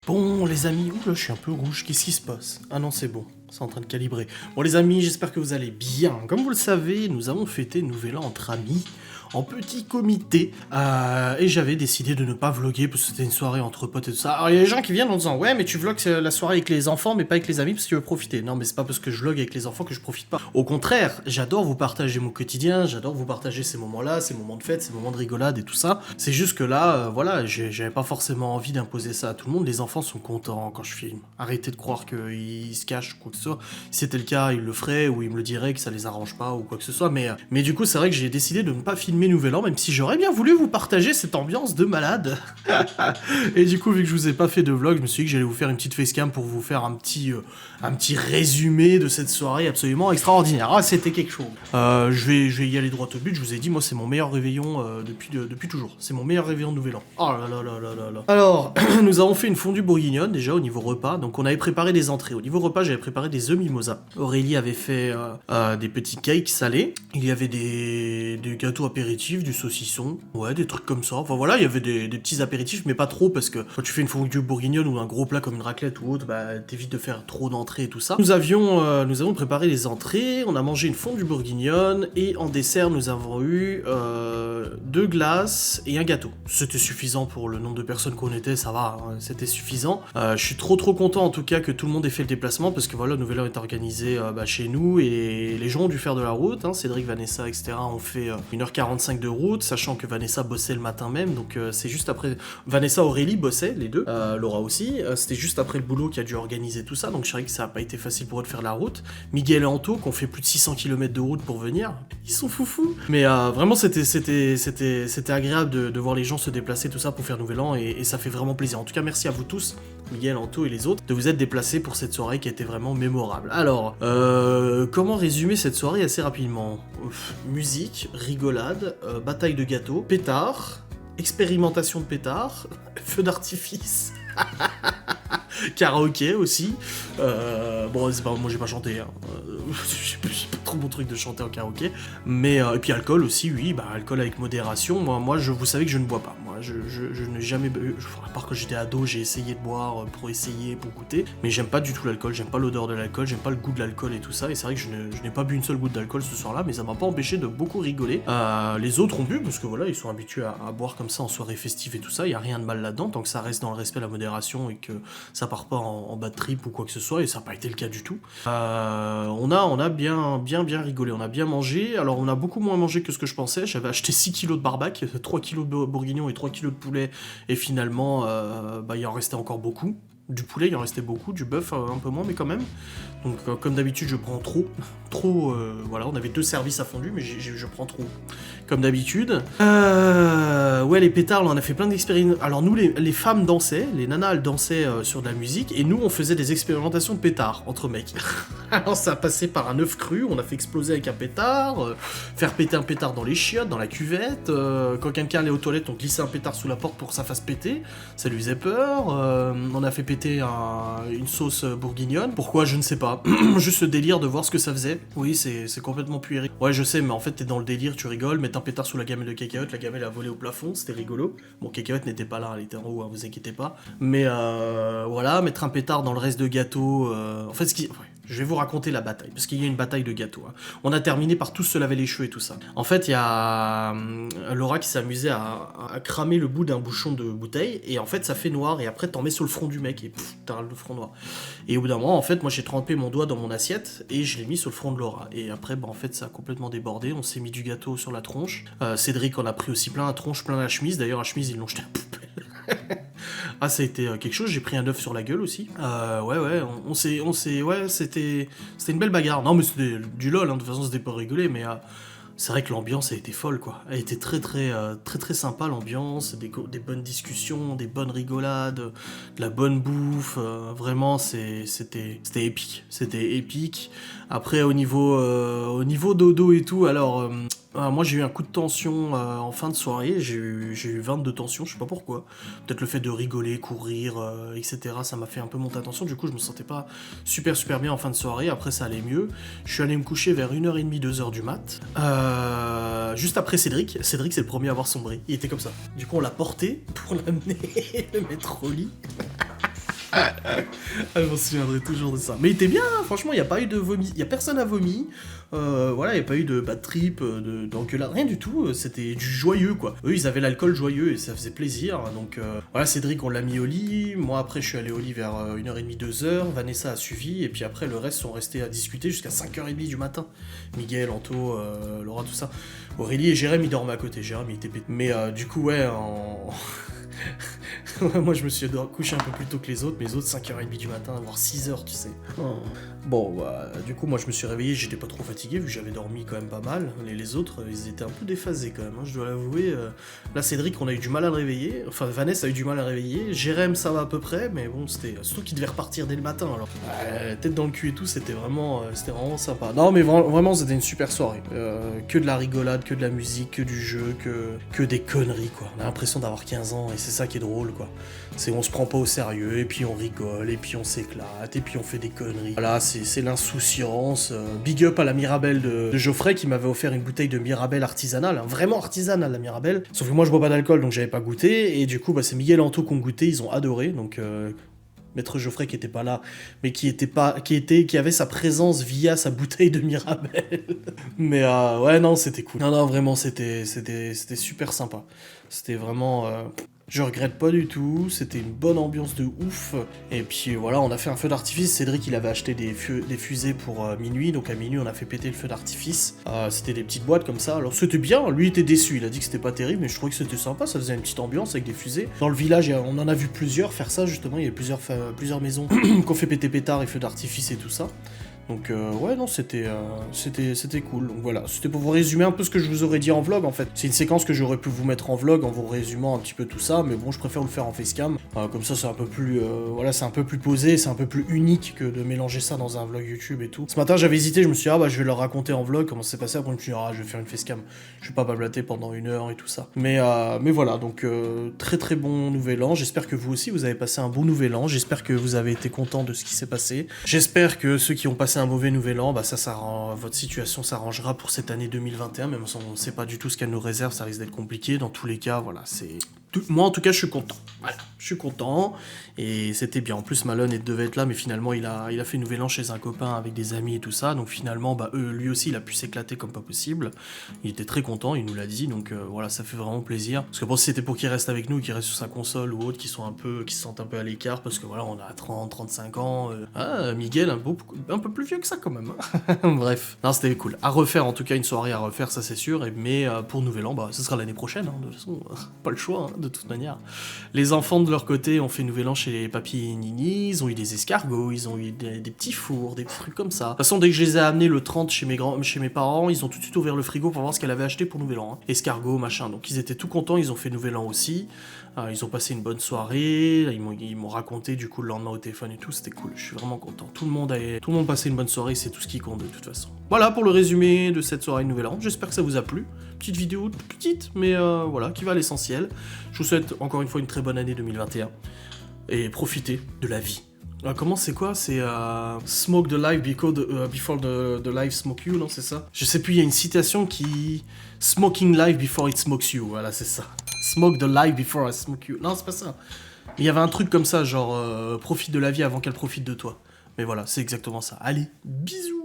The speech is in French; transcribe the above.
Bon, les amis, oula, je suis un peu rouge, qu'est-ce qui se passe? Ah non, c'est bon, c'est en train de calibrer. Bon, les amis, j'espère que vous allez bien. Comme vous le savez, nous avons fêté le Nouvel An entre amis, en petit comité, et j'avais décidé de ne pas vlogger parce que c'était une soirée entre potes et tout ça. Alors, il y a des gens qui viennent en disant, ouais, mais tu vlogs la soirée avec les enfants, mais pas avec les amis parce que tu veux profiter. Non, mais c'est pas parce que je vlog avec les enfants que je profite pas. Au contraire, j'adore vous partager mon quotidien, j'adore vous partager ces moments-là, ces moments de fête, ces moments de rigolade et tout ça. C'est juste que là, voilà, j'avais pas forcément envie d'imposer ça à tout le monde. Les enfants sont contents quand je filme. Arrêtez de croire qu'ils se cachent ou quoi que ce soit. Si c'était le cas, ils le feraient ou ils me le diraient que ça les arrange pas ou quoi que ce soit. Mais du coup, c'est vrai que j'ai décidé de ne pas filmer Nouvel An, même si j'aurais bien voulu vous partager cette ambiance de malade. Et du coup, vu que je vous ai pas fait de vlog, je me suis dit que j'allais vous faire une petite facecam pour vous faire un petit résumé de cette soirée absolument extraordinaire. Ah, c'était quelque chose. Je vais y aller droit au but. Je vous ai dit, moi, c'est mon meilleur réveillon depuis toujours. C'est mon meilleur réveillon de Nouvel An. Oh là là là là là là. Alors, nous avons fait une fondue bourguignonne déjà au niveau repas. Donc, on avait préparé des entrées. Au niveau repas, j'avais préparé des œufs mimosa. Aurélie avait fait des petits cakes salés. Il y avait des gâteaux apéritifs, du saucisson. Ouais, des trucs comme ça. Enfin voilà, il y avait des petits apéritifs, mais pas trop parce que quand tu fais une fondue bourguignonne ou un gros plat comme une raclette ou autre, bah t'évites de faire trop d'entrées et tout ça. Nous avons préparé les entrées. On a mangé une fondue bourguignonne et en dessert, nous avons eu 2 glaces et un gâteau. C'était suffisant pour le nombre de personnes qu'on était, ça va, hein, c'était suffisant. Je suis trop content en tout cas que tout le monde ait fait le déplacement parce que voilà, Nouvel An est organisé chez nous et les gens ont dû faire de la route. Hein. Cédric, Vanessa, etc. ont fait 1h45 de route, sachant que Vanessa bossait le matin même, donc c'est juste après. Vanessa, Aurélie bossaient les deux, Laura aussi. C'était juste après le boulot qui a dû organiser tout ça, donc je dirais que ça a pas été facile pour eux de faire la route. Miguel et Anto qui ont fait plus de 600 km de route pour venir, ils sont foufous. Mais vraiment c'était agréable de voir les gens se déplacer tout ça pour faire Nouvel An et ça fait vraiment plaisir. En tout cas merci à vous tous, Miguel, Anto et les autres, de vous être déplacés pour cette soirée qui a été vraiment mémorable. Alors, comment résumer cette soirée assez rapidement? Musique, rigolade, bataille de gâteaux, pétard, expérimentation de pétard, feu d'artifice, karaoké aussi. Bon, c'est pas, moi j'ai pas chanté, hein. C'est pas trop mon truc de chanter en karaoké. Mais, et puis alcool aussi, oui, bah alcool avec modération. Moi vous savez que je ne bois pas. Moi, je n'ai jamais bu, à part quand j'étais ado, j'ai essayé de boire pour essayer, pour goûter. Mais j'aime pas du tout l'alcool, j'aime pas l'odeur de l'alcool, j'aime pas le goût de l'alcool et tout ça. Et c'est vrai que je n'ai pas bu une seule goutte d'alcool ce soir-là, mais ça m'a pas empêché de beaucoup rigoler. Les autres ont bu, parce que voilà, ils sont habitués à boire comme ça en soirée festive et tout ça. Il y a rien de mal là-dedans, tant que ça reste dans le respect, la modération et que ça part pas en bad trip ou quoi que ce soit, et ça n'a pas été le cas du tout. On a bien rigolé, on a bien mangé. Alors on a beaucoup moins mangé que ce que je pensais. J'avais acheté 6 kilos de barbac, 3 kilos de bourguignon et 3 kilos de poulet, et finalement il en restait encore beaucoup. Du poulet, il en restait beaucoup, du bœuf un peu moins, mais quand même. Donc comme d'habitude, je prends trop. Voilà, on avait 2 services à fondu, mais je prends trop. Comme d'habitude. Ouais, les pétards, là, on a fait plein d'expériments. Alors nous, les femmes dansaient, les nanas, elles dansaient sur de la musique, et nous, on faisait des expérimentations de pétards entre mecs. Alors ça a passé par un œuf cru, on a fait exploser avec un pétard, faire péter un pétard dans les chiottes, dans la cuvette. Quand quelqu'un allait aux toilettes, on glissait un pétard sous la porte pour que ça fasse péter. Ça lui faisait peur. On a fait péter une sauce bourguignonne. Pourquoi? Je ne sais pas. Juste le délire de voir ce que ça faisait. Oui, c'est complètement puéril. Ouais, je sais, mais en fait, t'es dans le délire, tu rigoles, mettre un pétard sous la gamelle de cacahuète, la gamelle a volé au plafond, c'était rigolo. Bon, cacahuète n'était pas là, elle était en haut, hein, vous inquiétez pas. Mais voilà, mettre un pétard dans le reste de gâteau. En fait, je vais vous raconter la bataille, parce qu'il y a une bataille de gâteaux. Hein. On a terminé par tous se laver les cheveux et tout ça. En fait, il y a Laura qui s'est amusée à cramer le bout d'un bouchon de bouteille, et en fait, ça fait noir, et après, t'en mets sur le front du mec, et t'as le front noir. Et au bout d'un moment, en fait, moi, j'ai trempé mon doigt dans mon assiette, et je l'ai mis sur le front de Laura. Et après, en fait, ça a complètement débordé, on s'est mis du gâteau sur la tronche. Cédric en a pris aussi plein la tronche, plein la chemise. D'ailleurs, la chemise, ils l'ont jetée à la poubelle. Ah, ça a été quelque chose, j'ai pris un œuf sur la gueule aussi. Ouais, c'était une belle bagarre. Non, mais c'était du lol, hein, de toute façon, c'était pas rigolé, mais c'est vrai que l'ambiance a été folle, quoi. Elle était très sympa, l'ambiance, des bonnes discussions, des bonnes rigolades, de la bonne bouffe. Vraiment, c'était épique. C'était épique. Après, au niveau dodo et tout, alors... moi j'ai eu un coup de tension en fin de soirée, j'ai eu 22 tensions, je sais pas pourquoi. Peut-être le fait de rigoler, courir, etc. Ça m'a fait un peu monter la tension, du coup je me sentais pas super bien en fin de soirée, après ça allait mieux. Je suis allé me coucher vers 1h30, 2h du mat. Juste après Cédric c'est le premier à avoir sombré, il était comme ça. Du coup on l'a porté pour l'amener, le mettre au lit. Ah, je m'en souviendrai toujours de ça. Mais il était bien, hein, franchement, il n'y a pas eu de vomi. Il n'y a personne à vomi. Voilà, il n'y a pas eu de bad trip, d'engueulade, rien du tout. C'était du joyeux, quoi. Eux, ils avaient l'alcool joyeux et ça faisait plaisir. Donc voilà, Cédric, on l'a mis au lit. Moi, après, je suis allé au lit vers 1h30, 2h. Vanessa a suivi. Et puis après, le reste sont restés à discuter jusqu'à 5h30 du matin. Miguel, Anto, Laura, tout ça. Aurélie et Jérém, ils dormaient à côté. Jérém, il était pété. Mais du coup, ouais, moi je me suis couché un peu plus tôt que les autres, mais les autres 5h30 du matin, voire 6h, tu sais. Bon, bah, du coup, moi je me suis réveillé, j'étais pas trop fatigué, vu que j'avais dormi quand même pas mal. Les autres, ils étaient un peu déphasés quand même, hein, je dois l'avouer. Là, Cédric, on a eu du mal à le réveiller. Enfin, Vanessa a eu du mal à le réveiller. Jérém, ça va à peu près, mais bon, c'était surtout qu'il devait repartir dès le matin, alors. Tête dans le cul et tout, c'était vraiment sympa. Non, mais vraiment, c'était une super soirée. Que de la rigolade, que de la musique, que du jeu, que des conneries, quoi. On a l'impression d'avoir 15 ans, et c'est ça qui est drôle, quoi. C'est on se prend pas au sérieux, et puis on rigole, et puis on s'éclate, et puis on fait des conneries. Voilà, c'est l'insouciance. Big up à la Mirabelle de Geoffrey qui m'avait offert une bouteille de Mirabelle artisanale, hein, vraiment artisanale la Mirabelle. Sauf que moi je bois pas d'alcool donc j'avais pas goûté, et du coup bah, c'est Miguel et Anto qui ont goûté, ils ont adoré, donc Maître Geoffrey qui était pas là, mais qui avait sa présence via sa bouteille de Mirabelle. Mais ouais non c'était cool. Non vraiment c'était super sympa. C'était vraiment je regrette pas du tout, c'était une bonne ambiance de ouf. Et puis voilà, on a fait un feu d'artifice. Cédric, il avait acheté des fusées pour minuit, donc à minuit, on a fait péter le feu d'artifice. C'était des petites boîtes comme ça. Alors c'était bien, lui était déçu, il a dit que c'était pas terrible, mais je trouvais que c'était sympa, ça faisait une petite ambiance avec des fusées. Dans le village, on en a vu plusieurs faire ça justement, il y a plusieurs maisons qui ont fait péter pétard et feux d'artifice et tout ça. Donc ouais non c'était cool. Donc voilà, c'était pour vous résumer un peu ce que je vous aurais dit en vlog en fait. C'est une séquence que j'aurais pu vous mettre en vlog en vous résumant un petit peu tout ça, mais bon je préfère le faire en facecam. Comme ça c'est un peu plus voilà, c'est un peu plus posé, c'est un peu plus unique que de mélanger ça dans un vlog YouTube et tout. Ce matin j'avais hésité, je me suis dit ah bah je vais leur raconter en vlog comment ça s'est passé, après je me suis dit ah je vais faire une facecam. Je vais pas bablater pendant 1 heure et tout ça. Mais voilà, donc très très bon nouvel an. J'espère que vous aussi vous avez passé un bon nouvel an. J'espère que vous avez été content de ce qui s'est passé. J'espère que ceux qui ont passé un mauvais nouvel an, bah votre situation s'arrangera pour cette année 2021, même si on ne sait pas du tout ce qu'elle nous réserve, ça risque d'être compliqué. Dans tous les cas, voilà, moi en tout cas je suis content. Voilà, je suis content et c'était bien. En plus Malone devait être là, mais finalement il a fait nouvel an chez un copain avec des amis et tout ça, donc finalement bah lui aussi il a pu s'éclater comme pas possible. Il était très content, il nous l'a dit, donc voilà, ça fait vraiment plaisir. Parce que bon, si c'était pour qu'il reste avec nous, qu'il reste sur sa console ou autre, qui se sentent un peu à l'écart, parce que voilà, on a 30, 35 ans. Miguel un peu plus vieux que ça quand même. Hein. Bref, non c'était cool. À refaire en tout cas, une soirée à refaire, ça c'est sûr. Mais pour nouvel an, bah ce sera l'année prochaine. Hein, de toute façon, pas le choix. Hein, de toute manière. Les enfants de leur côté ont fait nouvel an chez les papis et Nini, ils ont eu des escargots, ils ont eu des petits fours, des trucs comme ça. De toute façon, dès que je les ai amenés le 30 chez mes parents, ils ont tout de suite ouvert le frigo pour voir ce qu'elle avait acheté pour nouvel an. Hein. Escargots, machin. Donc ils étaient tout contents, ils ont fait nouvel an aussi. Ils ont passé une bonne soirée, ils m'ont raconté du coup le lendemain au téléphone et tout, c'était cool, je suis vraiment content. Tout le monde passait une bonne soirée, c'est tout ce qui compte de toute façon. Voilà pour le résumé de cette soirée de nouvel an, j'espère que ça vous a plu. Petite vidéo, petite, mais voilà, qui va à l'essentiel. Je vous souhaite encore une fois une très bonne année 2021 et profitez de la vie. Comment c'est quoi? C'est Smoke the life before the life smoke you, non c'est ça? Je sais plus, il y a une citation qui... Smoking life before it smokes you, voilà c'est ça. Smoke the life before I smoke you. Non c'est pas ça. Il y avait un truc comme ça, genre profite de la vie avant qu'elle profite de toi. Mais voilà, c'est exactement ça. Allez, bisous.